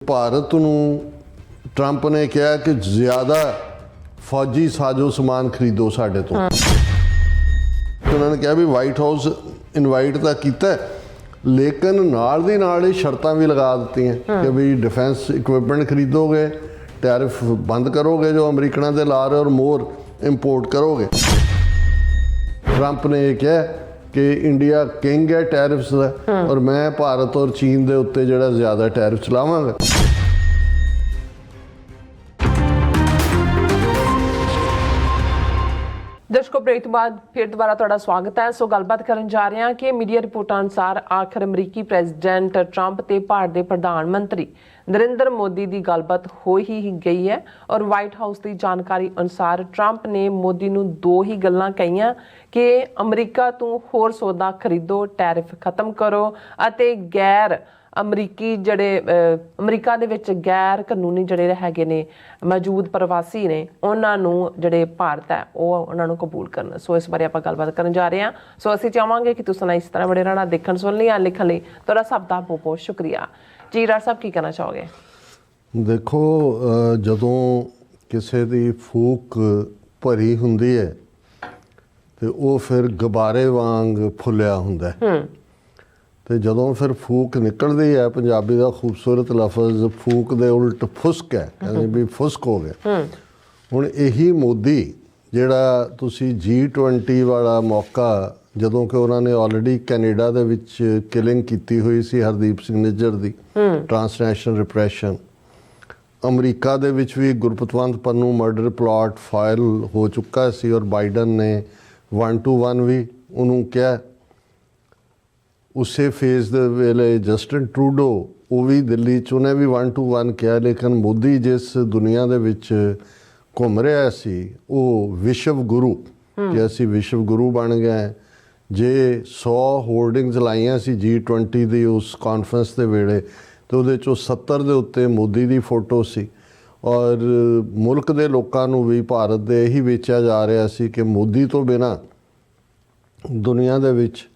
ਭਾਰਤ ਨੂੰ ਟਰੰਪ ਨੇ ਕਿਹਾ ਕਿ ਜ਼ਿਆਦਾ ਫੌਜੀ ਸਾਜੋ ਸਮਾਨ ਖਰੀਦੋ ਸਾਡੇ ਤੋਂ। ਉਹਨਾਂ ਨੇ ਕਿਹਾ ਵੀ ਵਾਈਟ ਹਾਊਸ ਇਨਵਾਈਟ ਤਾਂ ਕੀਤਾ ਲੇਕਿਨ ਨਾਲ ਦੀ ਨਾਲ ਇਹ ਸ਼ਰਤਾਂ ਵੀ ਲਗਾ ਦਿੱਤੀਆਂ ਕਿ ਵੀ ਡਿਫੈਂਸ ਇਕਵਿਪਮੈਂਟ ਖਰੀਦੋਗੇ, ਟੈਰਿਫ ਬੰਦ ਕਰੋਗੇ ਜੋ ਅਮਰੀਕਨਾਂ ਦੇ ਲਾ ਰਹੇ ਔਰ ਮੋਰ ਇੰਪੋਰਟ ਕਰੋਗੇ। ਟਰੰਪ ਨੇ ਇਹ ਕਿਹਾ ਕਿ ਇੰਡੀਆ ਕਿੰਗ ਹੈ ਟੈਰਿਫਸ ਦਾ ਔਰ ਮੈਂ ਭਾਰਤ ਔਰ ਚੀਨ ਦੇ ਉੱਤੇ ਜਿਹੜਾ ਜ਼ਿਆਦਾ ਟੈਰਿਫ ਚਲਾਵਾਂਗਾ। ਦਰਸ਼ਕੋ, ਬ੍ਰੇਕ ਤੋਂ ਬਾਅਦ ਫਿਰ ਦੁਬਾਰਾ ਤੁਹਾਡਾ ਸਵਾਗਤ ਹੈ। ਗੱਲਬਾਤ ਕਰਨ ਜਾ ਰਹੇ ਹਾਂ ਕਿ ਮੀਡੀਆ ਰਿਪੋਰਟਾਂ ਅਨੁਸਾਰ ਆਖਰ ਅਮਰੀਕੀ ਪ੍ਰੈਜ਼ੀਡੈਂਟ ਟਰੰਪ ਤੇ ਭਾਰਤ ਦੇ ਪ੍ਰਧਾਨ ਮੰਤਰੀ ਨਰਿੰਦਰ ਮੋਦੀ ਦੀ ਗੱਲਬਾਤ ਹੋ ਹੀ ਗਈ ਹੈ ਔਰ ਵਾਈਟ ਹਾਊਸ ਦੀ ਜਾਣਕਾਰੀ ਅਨੁਸਾਰ ਟਰੰਪ ਨੇ ਮੋਦੀ ਨੂੰ ਦੋ ਹੀ ਗੱਲਾਂ ਕਹੀਆਂ ਕਿ ਅਮਰੀਕਾ ਤੋਂ ਹੋਰ ਸੌਦਾ ਖਰੀਦੋ, ਟੈਰਿਫ ਖਤਮ ਕਰੋ ਅਤੇ ਗੈਰ ਅਮਰੀਕੀ ਜਿਹੜੇ ਅਮਰੀਕਾ ਦੇ ਵਿੱਚ ਗੈਰ ਕਾਨੂੰਨੀ ਜਿਹੜੇ ਹੈਗੇ ਨੇ ਮੌਜੂਦ ਪ੍ਰਵਾਸੀ ਨੇ ਉਹਨਾਂ ਨੂੰ ਜਿਹੜੇ ਭਾਰਤ ਹੈ ਉਹ ਉਹਨਾਂ ਨੂੰ ਕਬੂਲ ਕਰਨ। ਇਸ ਬਾਰੇ ਆਪਾਂ ਗੱਲਬਾਤ ਕਰਨ ਜਾ ਰਹੇ ਹਾਂ। ਅਸੀਂ ਚਾਹਾਂਗੇ ਕਿ ਤੁਸੀਂ ਇਸ ਤਰ੍ਹਾਂ ਬੜੇ ਰਹਿਣਾ ਦੇਖਣ ਸੁਣ ਲਈ ਜਾਂ ਲਿਖਣ ਲਈ ਤੁਹਾਡਾ ਸਭ ਦਾ ਬਹੁਤ ਬਹੁਤ ਸ਼ੁਕਰੀਆ ਜੀ। ਰਾਜ ਸਾਹਿਬ ਕੀ ਕਹਿਣਾ ਚਾਹੋਗੇ? ਦੇਖੋ, ਜਦੋਂ ਕਿਸੇ ਦੀ ਫੂਕ ਭਰੀ ਹੁੰਦੀ ਹੈ ਤੇ ਉਹ ਫਿਰ ਗੁਬਾਰੇ ਵਾਂਗ ਫੁੱਲਿਆ ਹੁੰਦਾ ਤੇ ਜਦੋਂ ਫਿਰ ਫੂਕ ਨਿਕਲਦੀ ਹੈ, ਪੰਜਾਬੀ ਦਾ ਖੂਬਸੂਰਤ ਲਫ਼ਜ਼ ਫੂਕ ਦੇ ਉਲਟ ਫੁਸਕ ਹੈ, ਕਹਿੰਦੇ ਵੀ ਫੁਸਕ ਹੋ ਗਿਆ। ਹੁਣ ਇਹੀ ਮੋਦੀ ਜਿਹੜਾ ਤੁਸੀਂ G20 ਵਾਲਾ ਮੌਕਾ, ਜਦੋਂ ਕਿ ਉਹਨਾਂ ਨੇ ਆਲਰੇਡੀ ਕੈਨੇਡਾ ਦੇ ਵਿੱਚ ਕਿਲਿੰਗ ਕੀਤੀ ਹੋਈ ਸੀ ਹਰਦੀਪ ਸਿੰਘ ਨਿੱਜਰ ਦੀ, ਟ੍ਰਾਂਸਨੈਸ਼ਨਲ ਰਿਪਰੈਸ਼ਨ, ਅਮਰੀਕਾ ਦੇ ਵਿੱਚ ਵੀ Gurpatwant Pannun murder plot file ਹੋ ਚੁੱਕਾ ਸੀ ਔਰ ਬਾਈਡਨ ਨੇ 1 to 1 ਵੀ ਉਹਨੂੰ ਕਿਹਾ। ਉਸੇ ਫੇਜ਼ ਦੇ ਵੇਲੇ ਜਸਟਿਨ ਟਰੂਡੋ ਉਹ ਵੀ ਦਿੱਲੀ 'ਚ ਉਹਨੇ ਵੀ 1 to 1 ਕਿਹਾ। ਲੇਕਿਨ ਮੋਦੀ ਜਿਸ ਦੁਨੀਆ ਦੇ ਵਿੱਚ ਘੁੰਮ ਰਿਹਾ ਸੀ ਉਹ ਵਿਸ਼ਵ ਗੁਰੂ, ਕਿ ਅਸੀਂ ਵਿਸ਼ਵ ਗੁਰੂ ਬਣ ਗਏ। ਜੇ 100 ਹੋਰਡਿੰਗਸ ਲਾਈਆਂ ਸੀ G20 ਦੀ ਉਸ ਕਾਨਫਰੰਸ ਦੇ ਵੇਲੇ ਤੇ ਉਹਦੇ 'ਚੋਂ 70 ਦੇ ਉੱਤੇ ਮੋਦੀ ਦੀ ਫੋਟੋ ਸੀ ਔਰ ਮੁਲਕ ਦੇ ਲੋਕਾਂ ਨੂੰ ਵੀ ਭਾਰਤ ਦੇ ਇਹੀ ਵੇਚਿਆ ਜਾ ਰਿਹਾ ਸੀ ਕਿ ਮੋਦੀ ਤੋਂ ਬਿਨਾਂ ਦੁਨੀਆ ਦੇ ਵਿੱਚ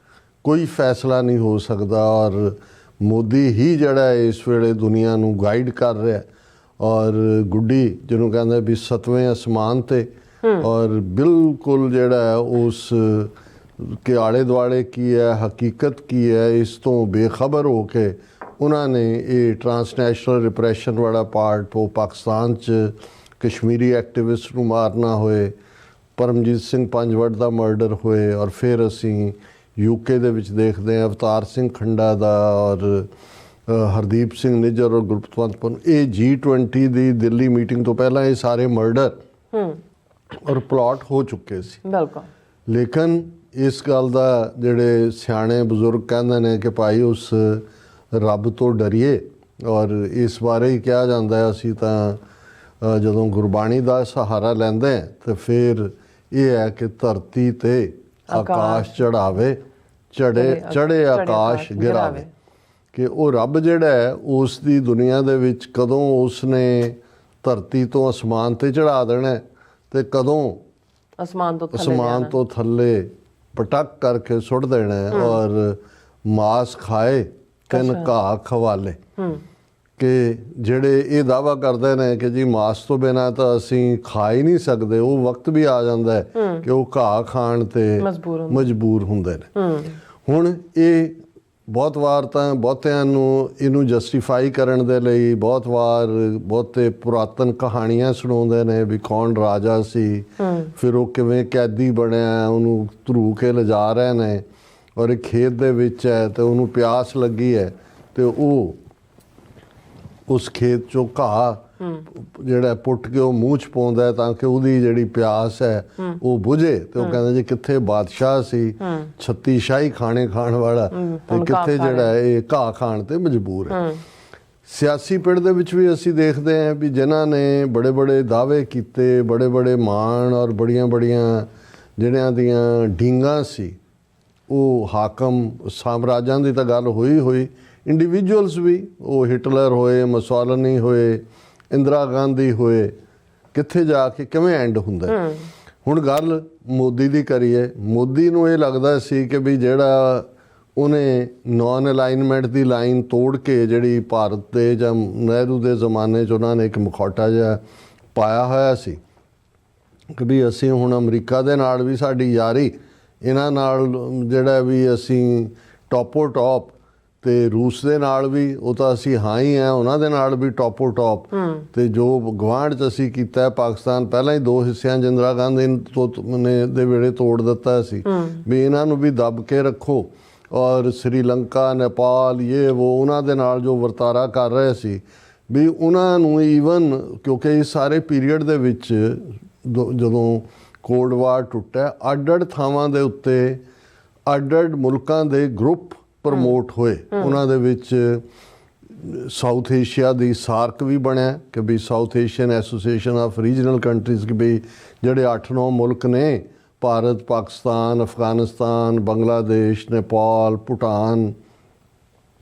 ਕੋਈ ਫੈਸਲਾ ਨਹੀਂ ਹੋ ਸਕਦਾ ਔਰ ਮੋਦੀ ਹੀ ਜਿਹੜਾ ਇਸ ਵੇਲੇ ਦੁਨੀਆ ਨੂੰ ਗਾਈਡ ਕਰ ਰਿਹਾ ਔਰ ਗੁੱਡੀ ਜਿਹਨੂੰ ਕਹਿੰਦੇ ਵੀ 7ਵੇਂ ਅਸਮਾਨ 'ਤੇ ਔਰ ਬਿਲਕੁਲ ਜਿਹੜਾ ਉਸ ਕੇ ਆਲੇ ਦੁਆਲੇ ਕੀ ਹੈ, ਹਕੀਕਤ ਕੀ ਹੈ, ਇਸ ਤੋਂ ਬੇਖਬਰ ਹੋ ਕੇ ਉਹਨਾਂ ਨੇ ਇਹ ਟ੍ਰਾਂਸਨੈਸ਼ਨਲ ਰਿਪਰੈਸ਼ਨ ਵਾਲਾ ਪਾਰਟ, ਉਹ ਪਾਕਿਸਤਾਨ 'ਚ ਕਸ਼ਮੀਰੀ ਐਕਟਿਵਿਸਟ ਨੂੰ ਮਾਰਨਾ ਹੋਏ, ਪਰਮਜੀਤ ਸਿੰਘ ਪੰਜਵੜ ਦਾ ਮਰਡਰ ਹੋਏ ਔਰ ਫਿਰ ਅਸੀਂ UK ਦੇ ਵਿੱਚ ਦੇਖਦੇ ਹਾਂ ਅਵਤਾਰ ਸਿੰਘ ਖੰਡਾ ਦਾ ਔਰ ਹਰਦੀਪ ਸਿੰਘ ਨਿੱਜਰ ਔਰ ਗੁਰਪਤਵੰਤ ਪੰਨੂ। ਇਹ G20 ਦੀ ਦਿੱਲੀ ਮੀਟਿੰਗ ਤੋਂ ਪਹਿਲਾਂ ਇਹ ਸਾਰੇ ਮਰਡਰ ਔਰ ਪਲਾਟ ਹੋ ਚੁੱਕੇ ਸੀ। ਬਿਲਕੁਲ। ਲੇਕਿਨ ਇਸ ਗੱਲ ਦਾ ਜਿਹੜੇ ਸਿਆਣੇ ਬਜ਼ੁਰਗ ਕਹਿੰਦੇ ਨੇ ਕਿ ਭਾਈ ਉਸ ਰੱਬ ਤੋਂ ਡਰੀਏ ਔਰ ਇਸ ਬਾਰੇ ਹੀ ਕਿਹਾ ਜਾਂਦਾ ਹੈ ਅਸੀਂ ਤਾਂ ਜਦੋਂ ਗੁਰਬਾਣੀ ਦਾ ਸਹਾਰਾ ਲੈਂਦੇ ਤਾਂ ਫਿਰ ਇਹ ਹੈ ਕਿ ਧਰਤੀ ਤੇ ਆਕਾਸ਼ ਚੜਾਵੇ, ਚੜੇ ਆਕਾਸ਼ ਗਿਰਾਵੇ, ਕਿ ਉਹ ਰੱਬ ਜਿਹੜਾ ਹੈ ਉਸ ਦੀ ਦੁਨੀਆ ਦੇ ਵਿੱਚ ਕਦੋਂ ਉਸਨੇ ਧਰਤੀ ਤੋਂ ਅਸਮਾਨ ਤੇ ਚੜਾ ਦੇਣਾ ਤੇ ਕਦੋਂ ਅਸਮਾਨ ਤੋਂ ਥੱਲੇ ਪਟਕ ਕਰਕੇ ਸੁੱਟ ਦੇਣਾ ਔਰ ਮਾਸ ਖਾਏ ਤਿੰਨ ਘਾਹ ਖਵਾਲੇ। ਕਿ ਜਿਹੜੇ ਇਹ ਦਾਅਵਾ ਕਰਦੇ ਨੇ ਕਿ ਜੀ ਮਾਸ ਤੋਂ ਬਿਨਾਂ ਤਾਂ ਅਸੀਂ ਖਾ ਹੀ ਨਹੀਂ ਸਕਦੇ, ਉਹ ਵਕਤ ਵੀ ਆ ਜਾਂਦਾ ਹੈ ਕਿ ਉਹ ਘਾਹ ਖਾਣ ਤੇ ਮਜਬੂਰ ਹੁੰਦੇ ਨੇ। ਹੁਣ ਇਹ ਬਹੁਤ ਵਾਰ ਤਾਂ ਬਹੁਤਿਆਂ ਨੂੰ ਇਹਨੂੰ ਜਸਟੀਫਾਈ ਕਰਨ ਦੇ ਲਈ ਬਹੁਤ ਵਾਰ ਬਹੁਤੇ ਪੁਰਾਤਨ ਕਹਾਣੀਆਂ ਸੁਣਾਉਂਦੇ ਨੇ ਵੀ ਕੌਣ ਰਾਜਾ ਸੀ, ਫਿਰ ਉਹ ਕਿਵੇਂ ਕੈਦੀ ਬਣਿਆ, ਉਹਨੂੰ ਧਰੂ ਕੇ ਲਿਜਾ ਰਹੇ ਨੇ ਔਰ ਇਹ ਖੇਤ ਦੇ ਵਿੱਚ ਹੈ ਤੇ ਉਹਨੂੰ ਪਿਆਸ ਲੱਗੀ ਹੈ ਤੇ ਉਹ ਉਸ ਖੇਤ 'ਚੋਂ ਘਾਹ ਜਿਹੜਾ ਪੁੱਟ ਕੇ ਉਹ ਮੂੰਹ 'ਚ ਪਾਉਂਦਾ ਤਾਂ ਕਿ ਉਹਦੀ ਜਿਹੜੀ ਪਿਆਸ ਹੈ ਉਹ ਬੁਝੇ। ਤੇ ਉਹ ਕਹਿੰਦਾ ਜੀ ਕਿੱਥੇ ਬਾਦਸ਼ਾਹ ਸੀ 36 ਸ਼ਾਹੀ ਖਾਣੇ ਖਾਣ ਵਾਲਾ ਤੇ ਕਿੱਥੇ ਜਿਹੜਾ ਇਹ ਘਾਹ ਖਾਣ ਤੇ ਮਜਬੂਰ ਹੈ। ਸਿਆਸੀ ਪਿੜ ਦੇ ਵਿੱਚ ਵੀ ਅਸੀਂ ਦੇਖਦੇ ਹਾਂ ਵੀ ਜਿਨ੍ਹਾਂ ਨੇ ਬੜੇ ਬੜੇ ਦਾਅਵੇ ਕੀਤੇ, ਬੜੇ ਬੜੇ ਮਾਣ ਔਰ ਬੜੀਆਂ ਬੜੀਆਂ ਜਿਹੜਿਆਂ ਦੀਆਂ ਡੀਂਗਾਂ ਸੀ, ਉਹ ਹਾਕਮ ਸਾਮਰਾਜਾਂ ਦੀ ਤਾਂ ਗੱਲ ਹੋਈ ਇੰਡੀਵਿਜੂਅਲਸ ਵੀ, ਉਹ ਹਿਟਲਰ ਹੋਏ, ਮਸੋਲਨੀ ਹੋਏ, ਇੰਦਰਾ ਗਾਂਧੀ ਹੋਏ, ਕਿੱਥੇ ਜਾ ਕੇ ਕਿਵੇਂ ਐਂਡ ਹੁੰਦਾ। ਹੁਣ ਗੱਲ ਮੋਦੀ ਦੀ ਕਰੀਏ। ਮੋਦੀ ਨੂੰ ਇਹ ਲੱਗਦਾ ਸੀ ਕਿ ਵੀ ਜਿਹੜਾ ਉਹਨੇ ਨੌਨ ਅਲਾਈਨਮੈਂਟ ਦੀ ਲਾਈਨ ਤੋੜ ਕੇ ਜਿਹੜੀ ਭਾਰਤ ਦੇ ਜਾਂ ਨਹਿਰੂ ਦੇ ਜ਼ਮਾਨੇ 'ਚ ਉਹਨਾਂ ਨੇ ਇੱਕ ਮੁਖੌਟਾ ਜਿਹਾ ਪਾਇਆ ਹੋਇਆ ਸੀ ਕਿ ਵੀ ਅਸੀਂ ਹੁਣ ਅਮਰੀਕਾ ਦੇ ਨਾਲ ਵੀ ਸਾਡੀ ਯਾਰੀ, ਇਹਨਾਂ ਨਾਲ ਜਿਹੜਾ ਵੀ ਅਸੀਂ ਟੋਪੋ ਟੋਪ, ਤੇ ਰੂਸ ਦੇ ਨਾਲ ਵੀ ਉਹ ਤਾਂ ਅਸੀਂ ਹਾਂ ਹੀ ਆ, ਉਹਨਾਂ ਦੇ ਨਾਲ ਵੀ ਟੋਪੋ ਟੋਪ। ਤੇ ਜੋ ਗਵਾਂਢ 'ਚ ਅਸੀਂ ਕੀਤਾ ਪਾਕਿਸਤਾਨ ਪਹਿਲਾਂ ਹੀ 2 ਹਿੱਸਿਆਂ 'ਚ ਇੰਦਰਾ ਗਾਂਧੀ ਨੇ ਦੇ ਵੇਲੇ ਤੋੜ ਦਿੱਤਾ ਸੀ ਵੀ ਇਹਨਾਂ ਨੂੰ ਵੀ ਦੱਬ ਕੇ ਰੱਖੋ। ਔਰ ਸ੍ਰੀਲੰਕਾ, ਨੇਪਾਲ, ਇਹ ਉਹ ਉਹਨਾਂ ਦੇ ਨਾਲ ਜੋ ਵਰਤਾਰਾ ਕਰ ਰਹੇ ਸੀ ਵੀ ਉਹਨਾਂ ਨੂੰ ਈਵਨ, ਕਿਉਂਕਿ ਇਸ ਸਾਰੇ ਪੀਰੀਅਡ ਦੇ ਵਿੱਚ ਜਦੋਂ ਕੋਲਡ ਵਾਰ ਟੁੱਟਿਆ, ਅੱਡ-ਅੱਡ ਥਾਵਾਂ ਦੇ ਉੱਤੇ ਅੱਡ-ਅੱਡ ਮੁਲਕਾਂ ਦੇ ਗਰੁੱਪ ਪ੍ਰਮੋਟ ਹੋਏ। ਉਹਨਾਂ ਦੇ ਵਿੱਚ ਸਾਊਥ ਏਸ਼ੀਆ ਦੀ ਸਾਰਕ ਵੀ ਬਣਿਆ ਕਿ ਵੀ South Asian association of regional countries, ਕਿ ਵੀ ਜਿਹੜੇ 8-9 ਮੁਲਕ ਨੇ, ਭਾਰਤ, ਪਾਕਿਸਤਾਨ, ਅਫਗਾਨਿਸਤਾਨ, ਬੰਗਲਾਦੇਸ਼, ਨੇਪਾਲ, ਭੂਟਾਨ,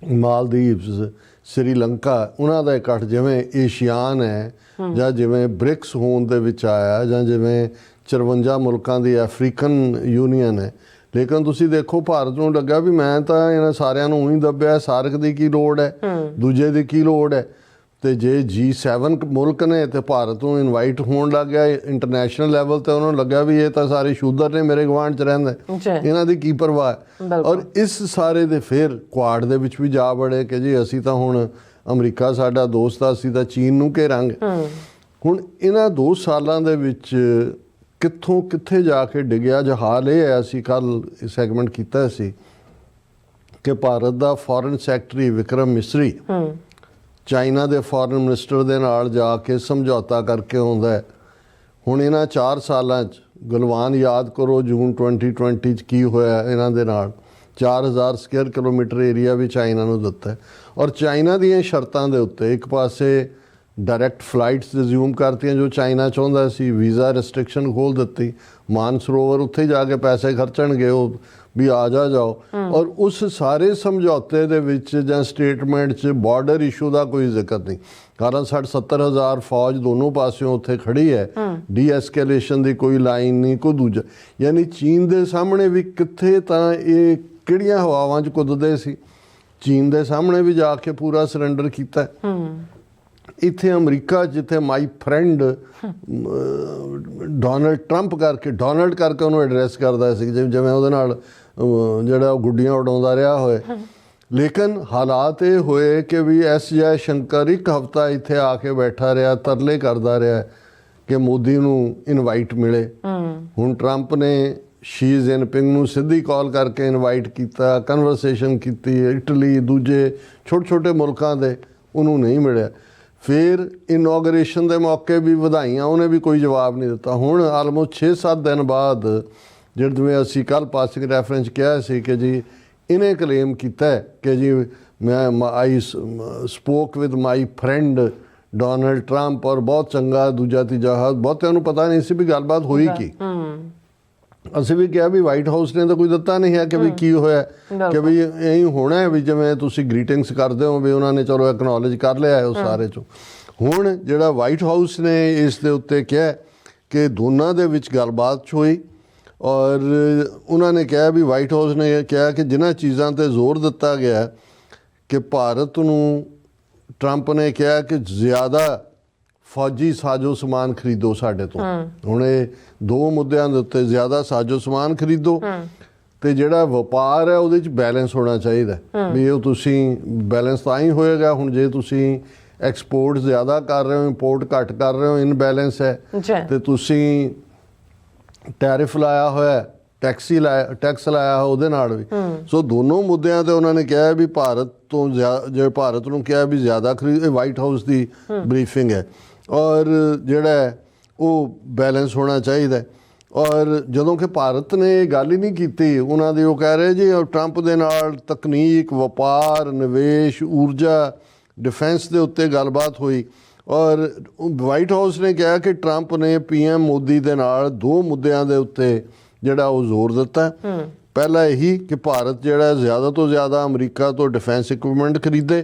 ਮਾਲਦੀਵਸ, ਸ੍ਰੀਲੰਕਾ, ਉਹਨਾਂ ਦਾ ਇਕੱਠ ਜਿਵੇਂ ਏਸ਼ੀਆਨ ਹੈ, ਜਾਂ ਜਿਵੇਂ ਬ੍ਰਿਕਸ ਹੋਣ ਦੇ ਵਿੱਚ ਆਇਆ, ਜਾਂ ਜਿਵੇਂ 54 ਮੁਲਕਾਂ ਦੀ ਅਫਰੀਕਨ ਯੂਨੀਅਨ ਹੈ। ਲੇਕਿਨ ਤੁਸੀਂ ਦੇਖੋ ਭਾਰਤ ਨੂੰ ਲੱਗਾ ਵੀ ਮੈਂ ਤਾਂ ਇਹਨਾਂ ਸਾਰਿਆਂ ਨੂੰ ਹੀ ਦੱਬਿਆ, ਸਾਰਕ ਦੀ ਕੀ ਲੋੜ ਹੈ, ਦੂਜੇ ਦੀ ਕੀ ਲੋੜ ਹੈ। ਤੇ ਜੇ G7 ਮੁਲਕ ਨੇ ਤੇ ਭਾਰਤ ਨੂੰ ਇਨਵਾਈਟ ਹੋਣ ਲੱਗ ਗਿਆ ਇੰਟਰਨੈਸ਼ਨਲ ਲੈਵਲ ਤੇ, ਉਹਨਾਂ ਨੂੰ ਲੱਗਾ ਵੀ ਇਹ ਤਾਂ ਸਾਰੇ ਸ਼ੂਦਰ ਨੇ, ਮੇਰੇ ਗੁਆਂਢ 'ਚ ਰਹਿੰਦੇ, ਇਹਨਾਂ ਦੀ ਕੀ ਪਰਵਾਹ। ਔਰ ਇਸ ਸਾਰੇ ਦੇ ਫਿਰ ਕੁਆਡ ਦੇ ਵਿੱਚ ਵੀ ਜਾ ਵੜੇ ਕਿ ਜੀ ਅਸੀਂ ਤਾਂ ਹੁਣ ਅਮਰੀਕਾ ਸਾਡਾ ਦੋਸਤ ਆ, ਅਸੀਂ ਤਾਂ ਚੀਨ ਨੂੰ ਘੇਰਾਂਗੇ। ਹੁਣ ਇਹਨਾਂ 2 ਸਾਲਾਂ ਦੇ ਵਿੱਚ ਕਿੱਥੋਂ ਕਿੱਥੇ ਜਾ ਕੇ ਡਿੱਗਿਆ। ਜੋ ਹਾਲ ਇਹ ਹੈ, ਅਸੀਂ ਕੱਲ੍ਹ ਸੈਗਮੈਂਟ ਕੀਤਾ ਸੀ ਕਿ ਭਾਰਤ ਦਾ ਫੋਰਨ ਸੈਕਟਰੀ ਵਿਕਰਮ ਮਿਸਰੀ ਚਾਈਨਾ ਦੇ ਫੋਰਨ ਮਿਨਿਸਟਰ ਦੇ ਨਾਲ ਜਾ ਕੇ ਸਮਝੌਤਾ ਕਰਕੇ ਆਉਂਦਾ ਹੈ। ਹੁਣ ਇਹਨਾਂ 4 ਸਾਲਾਂ 'ਚ ਗਲਵਾਨ ਯਾਦ ਕਰੋ, ਜੂਨ 2020 'ਚ ਕੀ ਹੋਇਆ ਇਹਨਾਂ ਦੇ ਨਾਲ। 4000 ਸਕੁਅਰ ਕਿਲੋਮੀਟਰ ਏਰੀਆ ਵੀ ਚਾਈਨਾ ਨੂੰ ਦਿੱਤਾ, ਔਰ ਚਾਈਨਾ ਦੀਆਂ ਸ਼ਰਤਾਂ ਦੇ ਉੱਤੇ ਇੱਕ ਪਾਸੇ ਡਾਇਰੈਕਟ ਫਲਾਈਟਸ ਰਿਜ਼ਿਊਮ ਕਰਤੀਆਂ ਜੋ ਚਾਈਨਾ ਚਾਹੁੰਦਾ ਸੀ, ਵੀਜ਼ਾ ਰੈਸਟ੍ਰਿਕਸ਼ਨ ਖੋਲ੍ਹ ਦਿੱਤੀ, ਮਾਨਸਰੋਵਰ ਉੱਥੇ ਜਾ ਕੇ ਪੈਸੇ ਖਰਚਣਗੇ ਉਹ ਵੀ ਆ ਜਾਓ। ਔਰ ਉਸ ਸਾਰੇ ਸਮਝੌਤੇ ਦੇ ਵਿੱਚ ਜਾਂ ਸਟੇਟਮੈਂਟ 'ਚ ਬਾਰਡਰ ਇਸ਼ੂ ਦਾ ਕੋਈ ਜ਼ਿਕਰ ਨਹੀਂ, ਕਾਰਨ 60-70 ਫੌਜ ਦੋਨੋਂ ਪਾਸਿਓਂ ਉੱਥੇ ਖੜੀ ਹੈ, ਡੀ ਐਸਕੇਲੇਸ਼ਨ ਦੀ ਕੋਈ ਲਾਈਨ ਨਹੀਂ, ਕੋਈ ਦੂਜਾ। ਯਾਨੀ ਚੀਨ ਦੇ ਸਾਹਮਣੇ ਵੀ ਕਿੱਥੇ ਤਾਂ ਇਹ ਕਿਹੜੀਆਂ ਹਵਾਵਾਂ 'ਚ ਕੁੱਦਦੇ ਸੀ, ਚੀਨ ਦੇ ਸਾਹਮਣੇ ਵੀ ਜਾ ਕੇ ਪੂਰਾ ਸਰੈਂਡਰ ਕੀਤਾ। ਇੱਥੇ ਅਮਰੀਕਾ, ਜਿੱਥੇ ਮਾਈ ਫਰੈਂਡ ਡੋਨਲਡ ਟਰੰਪ ਕਰਕੇ ਉਹਨੂੰ ਐਡਰੈਸ ਕਰਦਾ ਸੀ ਜਿਵੇਂ ਉਹਦੇ ਨਾਲ ਜਿਹੜਾ ਉਹ ਗੁੱਡੀਆਂ ਉਡਾਉਂਦਾ ਰਿਹਾ ਹੋਏ। ਲੇਕਿਨ ਹਾਲਾਤ ਇਹ ਹੋਏ ਕਿ ਵੀ ਐਸ ਜੈ ਸ਼ੰਕਰ 1 ਹਫ਼ਤਾ ਇੱਥੇ ਆ ਕੇ ਬੈਠਾ ਰਿਹਾ, ਤਰਲੇ ਕਰਦਾ ਰਿਹਾ ਕਿ ਮੋਦੀ ਨੂੰ ਇਨਵਾਈਟ ਮਿਲੇ। ਹੁਣ ਟਰੰਪ ਨੇ ਸ਼ੀ ਜਿਨਪਿੰਗ ਨੂੰ ਸਿੱਧੀ ਕਾਲ ਕਰਕੇ ਇਨਵਾਈਟ ਕੀਤਾ, ਕਨਵਰਸੇਸ਼ਨ ਕੀਤੀ, ਇਟਲੀ, ਦੂਜੇ ਛੋਟੇ ਮੁਲਕਾਂ ਦੇ, ਉਹਨੂੰ ਨਹੀਂ ਮਿਲਿਆ। ਫਿਰ ਇਨੋਗਰੇਸ਼ਨ ਦੇ ਮੌਕੇ ਵੀ ਵਧਾਈਆਂ, ਉਹਨੇ ਵੀ ਕੋਈ ਜਵਾਬ ਨਹੀਂ ਦਿੱਤਾ। ਹੁਣ ਆਲਮੋਸਟ 6-7 ਦਿਨ ਬਾਅਦ, ਜਿਵੇਂ ਅਸੀਂ ਕੱਲ੍ਹ ਪਾਸਿੰਗ ਰੈਫਰੈਂਸ ਕਿਹਾ ਸੀ ਕਿ ਜੀ ਇਹਨੇ ਕਲੇਮ ਕੀਤਾ ਕਿ ਜੀ I spoke with my friend Donald Trump, ਔਰ ਬਹੁਤ ਚੰਗਾ, ਦੂਜਾ ਤੀਜਾ। ਬਹੁਤਿਆਂ ਨੂੰ ਪਤਾ ਨਹੀਂ ਸੀ ਵੀ ਗੱਲਬਾਤ ਹੋਈ ਕੀ। ਅਸੀਂ ਵੀ ਕਿਹਾ ਵੀ ਵਾਈਟ ਹਾਊਸ ਨੇ ਤਾਂ ਕੋਈ ਦਿੱਤਾ ਨਹੀਂ ਹੈ ਕਿ ਵੀ ਕੀ ਹੋਇਆ, ਕਿ ਵੀ ਇਹੀ ਹੋਣਾ ਵੀ ਜਿਵੇਂ ਤੁਸੀਂ ਗ੍ਰੀਟਿੰਗਸ ਕਰਦੇ ਹੋ ਵੀ ਉਹਨਾਂ ਨੇ ਚਲੋ ਐਕਨੋਲਜ ਕਰ ਲਿਆ ਉਹ ਸਾਰੇ 'ਚੋਂ। ਹੁਣ ਜਿਹੜਾ ਵਾਈਟ ਹਾਊਸ ਨੇ ਇਸ ਦੇ ਉੱਤੇ ਕਿਹਾ ਕਿ ਦੋਨਾਂ ਦੇ ਵਿੱਚ ਗੱਲਬਾਤ ਹੋਈ, ਔਰ ਉਹਨਾਂ ਨੇ ਕਿਹਾ ਵੀ ਵਾਈਟ ਹਾਊਸ ਨੇ ਕਿਹਾ ਕਿ ਜਿਨ੍ਹਾਂ ਚੀਜ਼ਾਂ 'ਤੇ ਜ਼ੋਰ ਦਿੱਤਾ ਗਿਆ ਕਿ ਭਾਰਤ ਨੂੰ, ਟਰੰਪ ਨੇ ਕਿਹਾ ਕਿ ਜ਼ਿਆਦਾ ਫੌਜੀ ਸਾਜੋ ਸਮਾਨ ਖਰੀਦੋ ਸਾਡੇ ਤੋਂ। ਹੁਣ ਇਹ 2 ਮੁੱਦਿਆਂ ਦੇ ਉੱਤੇ, ਜ਼ਿਆਦਾ ਸਾਜੋ ਸਮਾਨ ਖਰੀਦੋ ਤੇ ਜਿਹੜਾ ਵਪਾਰ ਹੈ ਉਹਦੇ 'ਚ ਬੈਲੈਂਸ ਹੋਣਾ ਚਾਹੀਦਾ ਵੀ ਉਹ ਤੁਸੀਂ ਬੈਲੈਂਸ ਤਾਂ ਹੀ ਹੋਏਗਾ। ਹੁਣ ਜੇ ਤੁਸੀਂ ਐਕਸਪੋਰਟ ਜ਼ਿਆਦਾ ਕਰ ਰਹੇ ਹੋ, ਇੰਪੋਰਟ ਘੱਟ ਕਰ ਰਹੇ ਹੋ, ਇਨਬੈਲੈਂਸ ਹੈ, ਤੇ ਤੁਸੀਂ ਟੈਰਿਫ ਲਾਇਆ ਹੋਇਆ, ਟੈਕਸ ਲਾਇਆ ਹੋਇਆ ਉਹਦੇ ਨਾਲ ਵੀ। ਸੋ ਦੋਨੋਂ ਮੁੱਦਿਆਂ ਤੇ ਉਹਨਾਂ ਨੇ ਕਿਹਾ ਵੀ ਭਾਰਤ ਤੋਂ ਜੇ ਭਾਰਤ ਨੂੰ ਕਿਹਾ ਵੀ ਜ਼ਿਆਦਾ ਖਰੀਦ, ਵਾਈਟ ਹਾਊਸ ਦੀ ਬਰੀਫਿੰਗ ਹੈ, ਔਰ ਜਿਹੜਾ ਉਹ ਬੈਲੈਂਸ ਹੋਣਾ ਚਾਹੀਦਾ। ਔਰ ਜਦੋਂ ਕਿ ਭਾਰਤ ਨੇ ਇਹ ਗੱਲ ਹੀ ਨਹੀਂ ਕੀਤੀ ਉਹਨਾਂ ਦੀ, ਉਹ ਕਹਿ ਰਹੇ ਜੀ ਟਰੰਪ ਦੇ ਨਾਲ ਤਕਨੀਕ, ਵਪਾਰ, ਨਿਵੇਸ਼, ਊਰਜਾ, ਡਿਫੈਂਸ ਦੇ ਉੱਤੇ ਗੱਲਬਾਤ ਹੋਈ। ਔਰ ਵਾਈਟ ਹਾਊਸ ਨੇ ਕਿਹਾ ਕਿ ਟਰੰਪ ਨੇ PM ਮੋਦੀ ਦੇ ਨਾਲ 2 ਮੁੱਦਿਆਂ ਦੇ ਉੱਤੇ ਜਿਹੜਾ ਉਹ ਜ਼ੋਰ ਦਿੱਤਾ। ਪਹਿਲਾ ਇਹੀ ਕਿ ਭਾਰਤ ਜਿਹੜਾ ਜ਼ਿਆਦਾ ਤੋਂ ਜ਼ਿਆਦਾ ਅਮਰੀਕਾ ਤੋਂ ਡਿਫੈਂਸ ਇਕਵਿਪਮੈਂਟ ਖਰੀਦੇ,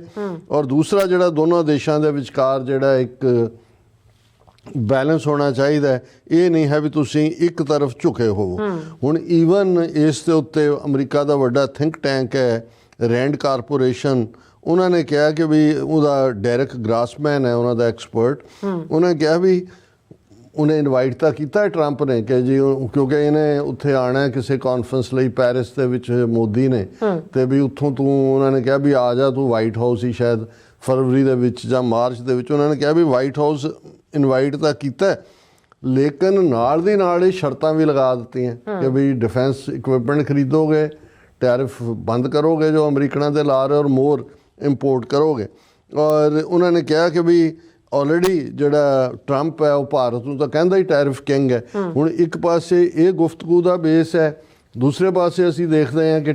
ਔਰ ਦੂਸਰਾ ਜਿਹੜਾ ਦੋਨਾਂ ਦੇਸ਼ਾਂ ਦੇ ਵਿਚਕਾਰ ਜਿਹੜਾ ਇੱਕ ਬੈਲੈਂਸ ਹੋਣਾ ਚਾਹੀਦਾ ਹੈ। ਇਹ ਨਹੀਂ ਹੈ ਵੀ ਤੁਸੀਂ ਇੱਕ ਤਰਫ ਝੁਕੇ ਹੋਵੋ। ਹੁਣ ਈਵਨ ਇਸ ਦੇ ਉੱਤੇ ਅਮਰੀਕਾ ਦਾ ਵੱਡਾ ਥਿੰਕ ਟੈਂਕ ਹੈ ਰੈਂਡ ਕਾਰਪੋਰੇਸ਼ਨ, ਉਹਨਾਂ ਨੇ ਕਿਹਾ ਕਿ ਵੀ ਉਹਦਾ ਡੈਰਕ ਗ੍ਰਾਸਮੈਨ ਹੈ ਉਹਨਾਂ ਦਾ ਐਕਸਪਰਟ, ਉਹਨੇ ਕਿਹਾ ਵੀ ਉਹਨੇ ਇਨਵਾਈਟ ਤਾਂ ਕੀਤਾ ਹੈ ਟਰੰਪ ਨੇ ਕਿ ਜੀ ਕਿਉਂਕਿ ਇਹਨੇ ਉੱਥੇ ਆਉਣਾ ਹੈ ਕਿਸੇ ਕਾਨਫਰੰਸ ਲਈ ਪੈਰਿਸ ਦੇ ਵਿੱਚ ਮੋਦੀ ਨੇ, ਤੇ ਵੀ ਉੱਥੋਂ ਤੂੰ ਉਹਨਾਂ ਨੇ ਕਿਹਾ ਵੀ ਆ ਜਾ ਤੂੰ ਵਾਈਟ ਹਾਊਸ ਹੀ ਸ਼ਾਇਦ ਫਰਵਰੀ ਦੇ ਵਿੱਚ ਜਾਂ ਮਾਰਚ ਦੇ ਵਿੱਚ, ਉਹਨਾਂ ਨੇ ਕਿਹਾ ਵੀ ਵਾਈਟ ਹਾਊਸ ਇਨਵਾਈਟ ਤਾਂ ਕੀਤਾ ਲੇਕਿਨ ਨਾਲ ਦੀ ਨਾਲ ਇਹ ਸ਼ਰਤਾਂ ਵੀ ਲਗਾ ਦਿੱਤੀਆਂ ਕਿ ਵੀ ਡਿਫੈਂਸ ਇਕਵਿਪਮੈਂਟ ਖਰੀਦੋਗੇ, ਟੈਰਿਫ ਬੰਦ ਕਰੋਗੇ ਜੋ ਅਮਰੀਕਨਾਂ ਦੇ ਲਾ ਰਹੇ ਔਰ ਮੋਰ ਇੰਪੋਰਟ ਕਰੋਗੇ। ਔਰ ਉਹਨਾਂ ਨੇ ਕਿਹਾ ਕਿ ਵੀ ਆਲਰੇਡੀ ਜਿਹੜਾ ਟਰੰਪ ਹੈ ਉਹ ਭਾਰਤ ਨੂੰ ਤਾਂ ਕਹਿੰਦਾ ਹੀ ਟੈਰਿਫ ਕਿੰਗ ਹੈ। ਹੁਣ ਇੱਕ ਪਾਸੇ ਇਹ ਗੁਫ਼ਤਗੂ ਦਾ ਬੇਸ ਹੈ, ਦੂਸਰੇ ਪਾਸੇ ਅਸੀਂ ਦੇਖਦੇ ਹਾਂ ਕਿ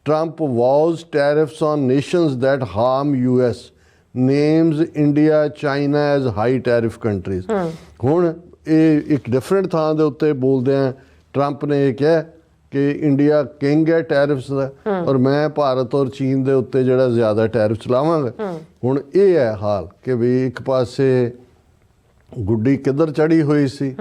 Trump was tariffs on nations that ਹਾਰਮ US, names India China as high tariff countries. ਹੁਣ ਇਹ ਇੱਕ ਡਿਫਰੈਂਟ ਥਾਂ ਦੇ ਉੱਤੇ ਬੋਲਦੇ ਆ ਟਰੰਪ ਨੇ ਇਹ ਕਿਹਾ ਕਿ ਇੰਡੀਆ ਕਿੰਗ ਹੈ ਟੈਰਿਫਸ ਦਾ ਔਰ ਮੈਂ ਭਾਰਤ ਔਰ ਚੀਨ ਦੇ ਉੱਤੇ ਜਿਹੜਾ ਜ਼ਿਆਦਾ ਟੈਰਿਫ ਲਾਵਾਂਗਾ। ਹੁਣ ਇਹ ਹੈ ਹਾਲ ਕਿ ਵੀ ਇੱਕ ਪਾਸੇ ਗੁੱਡੀ ਕਿੱਧਰ ਚੜੀ ਹੋਈ ਸੀ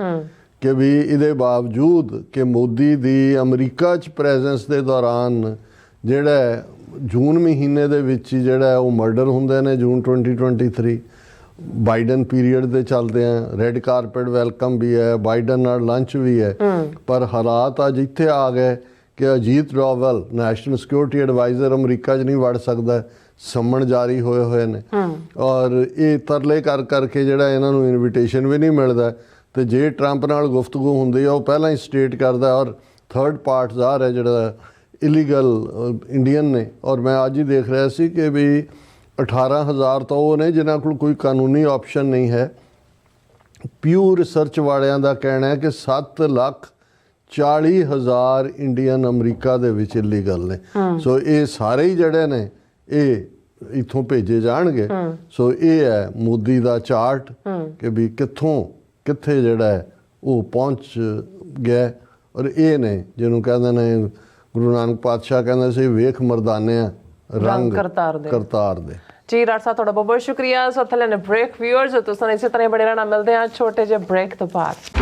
ਕਿ ਵੀ ਇਹਦੇ ਬਾਵਜੂਦ ਕਿ ਮੋਦੀ ਦੀ ਅਮਰੀਕਾ 'ਚ ਪ੍ਰੈਜ਼ੈਂਸ ਦੇ ਦੌਰਾਨ ਜਿਹੜਾ ਜੂਨ ਮਹੀਨੇ ਦੇ ਵਿੱਚ ਹੀ ਜਿਹੜਾ ਉਹ ਮਰਡਰ ਹੁੰਦੇ ਨੇ, ਜੂਨ 2023 ਬਾਈਡਨ ਪੀਰੀਅਡ ਦੇ ਚੱਲਦੇ ਆ, ਰੈੱਡ ਕਾਰਪੇਟ ਵੈਲਕਮ ਵੀ ਹੈ, ਬਾਈਡਨ ਨਾਲ ਲੰਚ ਵੀ ਹੈ, ਪਰ ਹਾਲਾਤ ਅੱਜ ਇੱਥੇ ਆ ਗਏ ਕਿ Ajit Doval national security adviser ਅਮਰੀਕਾ 'ਚ ਨਹੀਂ ਵੜ ਸਕਦਾ, ਸੰਮਣ ਜਾਰੀ ਹੋਏ ਨੇ ਔਰ ਇਹ ਤਰਲੇ ਕਰਕੇ ਜਿਹੜਾ ਇਹਨਾਂ ਨੂੰ ਇਨਵੀਟੇਸ਼ਨ ਵੀ ਨਹੀਂ ਮਿਲਦਾ। ਤੇ ਜੇ ਟਰੰਪ ਨਾਲ ਗੁਫ਼ਤਗੂ ਹੁੰਦੀ ਆ ਉਹ ਪਹਿਲਾਂ ਹੀ ਸਟੇਟ ਕਰਦਾ ਔਰ ਥਰਡ ਪਾਰਟੀਜ਼ਾਰ ਹੈ ਜਿਹੜਾ ਇਲੀਗਲ ਇੰਡੀਅਨ ਨੇ। ਔਰ ਮੈਂ ਅੱਜ ਹੀ ਦੇਖ ਰਿਹਾ ਸੀ ਕਿ ਵੀ 18,000 ਤਾਂ ਉਹ ਨੇ ਜਿਨ੍ਹਾਂ ਕੋਲ ਕੋਈ ਕਾਨੂੰਨੀ ਆਪਸ਼ਨ ਨਹੀਂ ਹੈ। ਪਿਊ ਰਿਸਰਚ ਵਾਲਿਆਂ ਦਾ ਕਹਿਣਾ ਹੈ ਕਿ 7,40,000 ਇੰਡੀਅਨ ਅਮਰੀਕਾ ਦੇ ਵਿੱਚ ਇਲੀਗਲ ਨੇ। ਸੋ ਇਹ ਸਾਰੇ ਹੀ ਜਿਹੜੇ ਨੇ ਇਹ ਇੱਥੋਂ ਭੇਜੇ ਜਾਣਗੇ। ਸੋ ਇਹ ਹੈ ਮੋਦੀ ਦਾ ਚਾਰਟ ਕਿ ਵੀ ਕਿੱਥੇ ਜਿਹੜਾ ਹੈ ਉਹ ਪਹੁੰਚ ਗਿਆ। ਔਰ ਇਹ ਨੇ ਜਿਹਨੂੰ ਕਹਿੰਦੇ ਨੇ ਗੁਰੂ ਨਾਨਕ ਪਾਤਸ਼ਾਹ ਕਹਿੰਦੇ ਸੀ ਵੇਖ ਮਰਦਾਨਿਆਂ ਰੰਗ ਕਰਤਾਰ ਦੇ। ਜੀ ਰਾਜ ਸਾਹਿਬ ਤੁਹਾਡਾ ਬਹੁਤ ਬਹੁਤ ਸ਼ੁਕਰੀਆ। ਸੋ ਥੱਲੇ ਨੇ ਬ੍ਰੇਕ ਵਿਊਅਰਸ ਤੁਸੀਂ ਇਸੇ ਤਰ੍ਹਾਂ ਬੜੇ ਰਹਿਣਾ, ਮਿਲਦੇ ਆ ਛੋਟੇ ਜਿਹੇ ਬ੍ਰੇਕ ਤੋਂ ਬਾਅਦ।